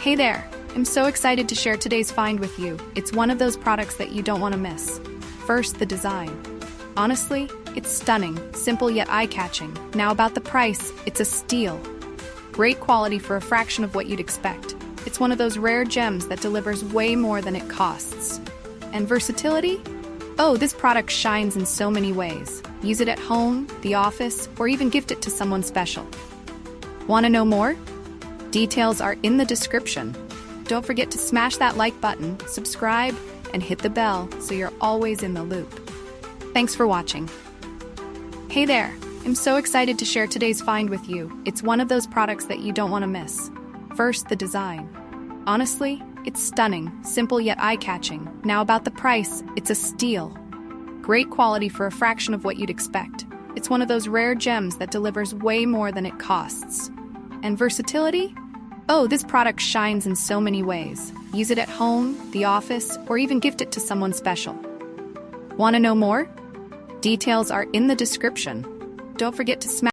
Hey there! I'm so excited to share today's find with you. It's one of those products that you don't want to miss. First, the design. Honestly, it's stunning, simple yet eye-catching. Now about the price, it's a steal. Great quality for a fraction of what you'd expect. It's one of those rare gems that delivers way more than it costs. And versatility? Oh, this product shines in so many ways. Use it at home, the office, or even gift it to someone special. Want to know more? Details are in the description. Don't forget to smash that like button, subscribe, and hit the bell so you're always in the loop. Thanks for watching. Hey there! I'm so excited to share today's find with you. It's one of those products that you don't want to miss. First, the design. Honestly, it's stunning, simple yet eye-catching. Now about the price, it's a steal. Great quality for a fraction of what you'd expect. It's one of those rare gems that delivers way more than it costs. And versatility? Oh, this product shines in so many ways. Use it at home, the office, or even gift it to someone special. Want to know more? Details are in the description. Don't forget to smash